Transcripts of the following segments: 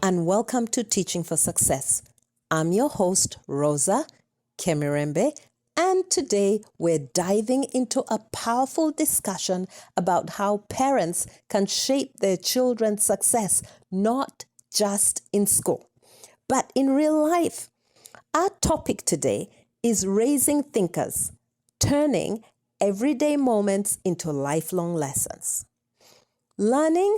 and welcome to Teaching for Success. I'm your host, Rosa Kemirembe, and today we're diving into a powerful discussion about how parents can shape their children's success, not just in school, but in real life. Our topic today is raising thinkers, turning everyday moments into lifelong lessons. Learning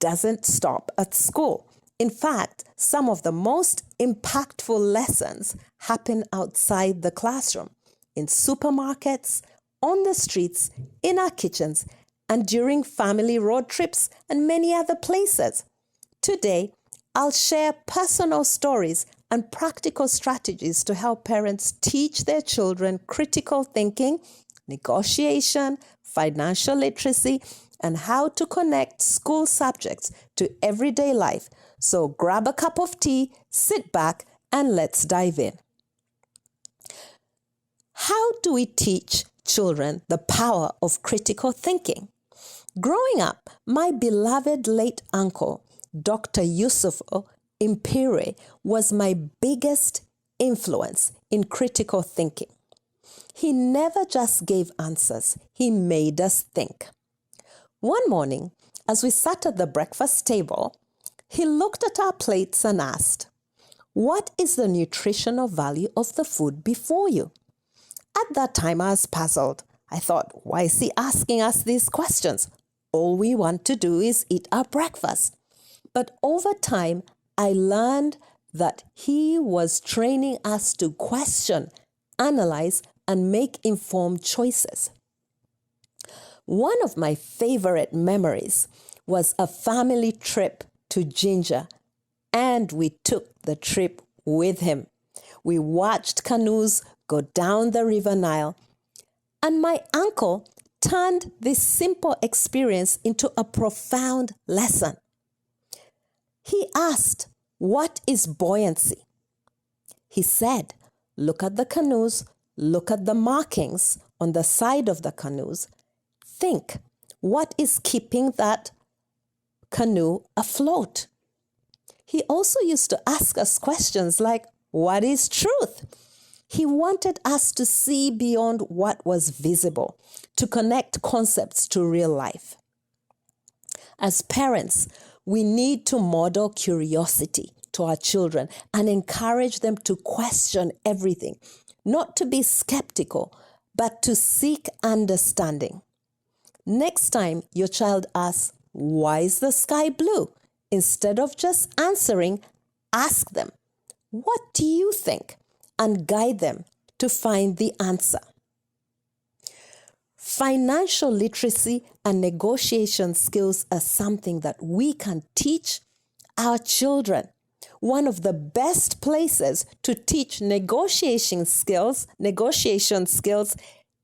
doesn't stop at school. In fact, some of the most impactful lessons happen outside the classroom, in supermarkets, on the streets, in our kitchens, and during family road trips and many other places. Today, I'll share personal stories and practical strategies to help parents teach their children critical thinking, negotiation, financial literacy, and how to connect school subjects to everyday life. So grab a cup of tea, sit back, and let's dive in. How do we teach children the power of critical thinking? Growing up, my beloved late uncle, Dr. Yusuf Impire, was my biggest influence in critical thinking. He never just gave answers, he made us think. One morning, as we sat at the breakfast table, he looked at our plates and asked, "What is the nutritional value of the food before you?" At that time, I was puzzled. I thought, why is he asking us these questions? All we want to do is eat our breakfast. But over time, I learned that he was training us to question, analyze, and make informed choices. One of my favorite memories was a family trip to Jinja, and we took the trip with him. We watched canoes go down the River Nile, and my uncle turned this simple experience into a profound lesson. He asked, "What is buoyancy?" He said, "Look at the canoes, look at the markings on the side of the canoes. Think, what is keeping that canoe afloat?" He also used to ask us questions like, "What is truth?" He wanted us to see beyond what was visible, to connect concepts to real life. As parents, we need to model curiosity to our children and encourage them to question everything, not to be skeptical, but to seek understanding. Next time your child asks, "Why is the sky blue?" instead of just answering, ask them, "What do you think?" and guide them to find the answer. Financial literacy and negotiation skills are something that we can teach our children. One of the best places to teach negotiation skills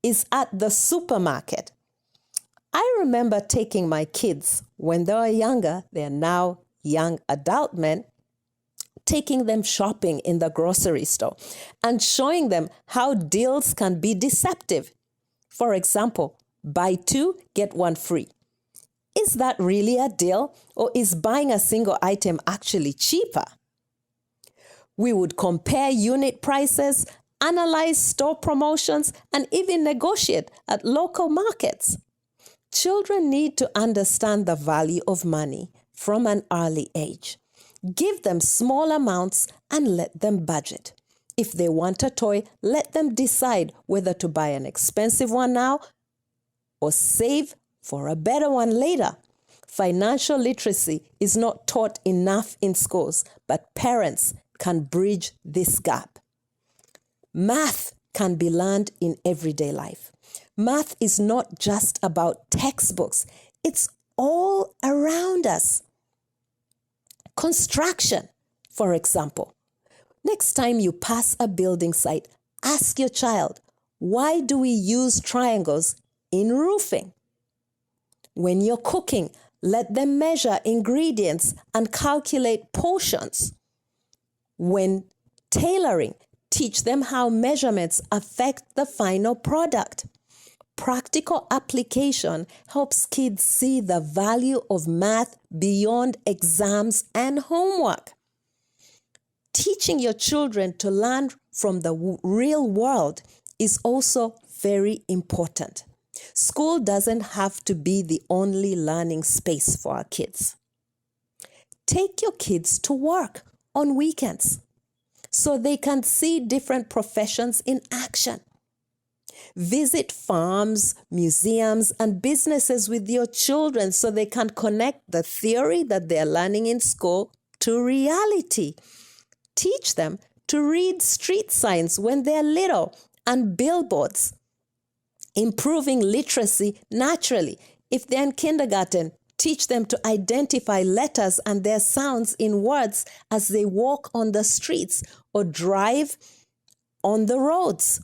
is at the supermarket. I remember taking my kids when they were younger, they're now young adult men, taking them shopping in the grocery store and showing them how deals can be deceptive. For example, buy two, get one free. Is that really a deal, or is buying a single item actually cheaper? We would compare unit prices, analyze store promotions, and even negotiate at local markets. Children need to understand the value of money from an early age. Give them small amounts and let them budget. If they want a toy, let them decide whether to buy an expensive one now or save for a better one later. Financial literacy is not taught enough in schools, but parents can bridge this gap. Math can be learned in everyday life. Math is not just about textbooks. It's all around us. Construction, for example. Next time you pass a building site, ask your child, "Why do we use triangles in roofing?" When you're cooking, let them measure ingredients and calculate portions. When tailoring, teach them how measurements affect the final product. Practical application helps kids see the value of math beyond exams and homework. teaching your children to learn from the real world is also very important. School doesn't have to be the only learning space for our kids. Take your kids to work on weekends so they can see different professions in action. Visit farms, museums, and businesses with your children so they can connect the theory that they're learning in school to reality. Teach them to read street signs when they're little and billboards. Improving literacy naturally. If they're in kindergarten, teach them to identify letters and their sounds in words as they walk on the streets or drive on the roads.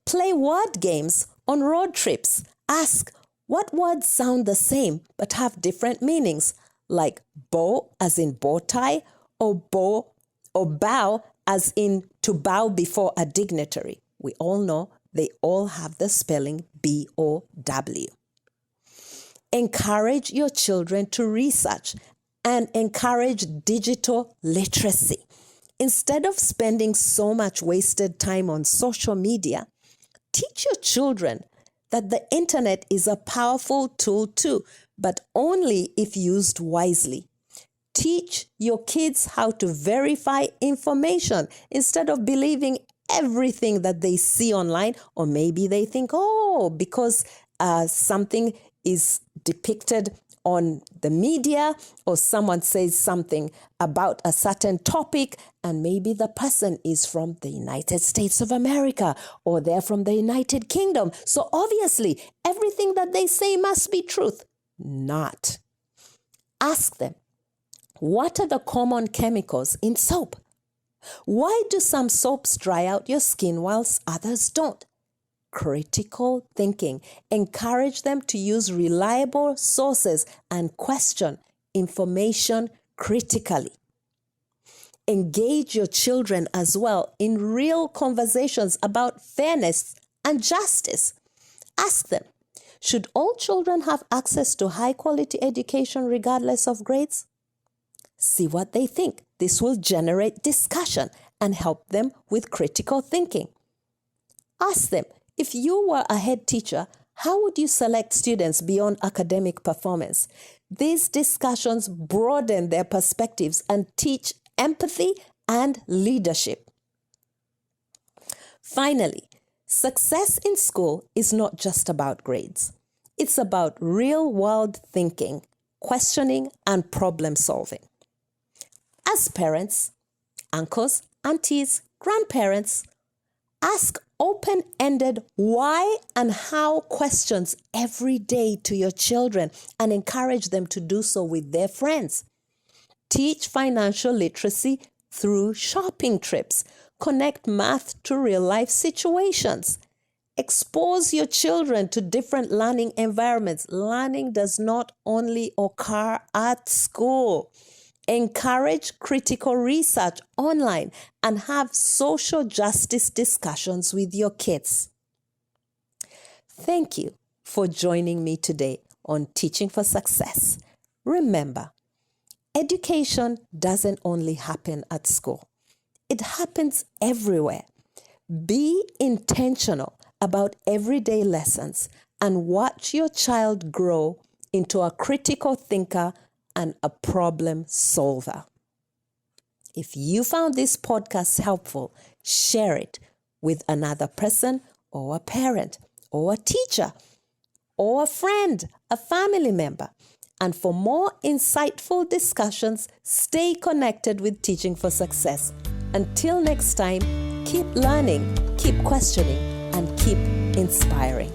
Play word games on road trips. Ask what words sound the same but have different meanings, like bow as in bow tie, or bow as in to bow before a dignitary. We all know they all have the spelling B-O-W. Encourage your children to research and encourage digital literacy. Instead of spending so much wasted time on social media, teach your children that the internet is a powerful tool too, but only if used wisely. Teach your kids how to verify information instead of believing everything that they see online, or maybe they think, because something is depicted on the media or someone says something about a certain topic, and maybe the person is from the United States of America or they're from the United Kingdom. So obviously everything that they say must be truth. Not. Ask them, what are the common chemicals in soap? Why do some soaps dry out your skin whilst others don't? Critical thinking. Encourage them to use reliable sources and question information critically. Engage your children as well in real conversations about fairness and justice. Ask them, should all children have access to high-quality education regardless of grades? See what they think. This will generate discussion and help them with critical thinking. Ask them, if you were a head teacher, how would you select students beyond academic performance? These discussions broaden their perspectives and teach empathy and leadership. Finally, success in school is not just about grades. It's about real-world thinking, questioning, and problem solving. As parents, uncles, aunties, grandparents, ask open-ended why and how questions every day to your children and encourage them to do so with their friends. Teach financial literacy through shopping trips. Connect math to real-life situations. Expose your children to different learning environments. Learning does not only occur at school. Encourage critical research online and have social justice discussions with your kids. Thank you for joining me today on Teaching for Success. Remember, education doesn't only happen at school. It happens everywhere. Be intentional about everyday lessons and watch your child grow into a critical thinker and a problem solver. If you found this podcast helpful, share it with another person or a parent or a teacher or a friend, a family member. And for more insightful discussions, stay connected with Teaching for Success. Until next time, keep learning, keep questioning, and keep inspiring.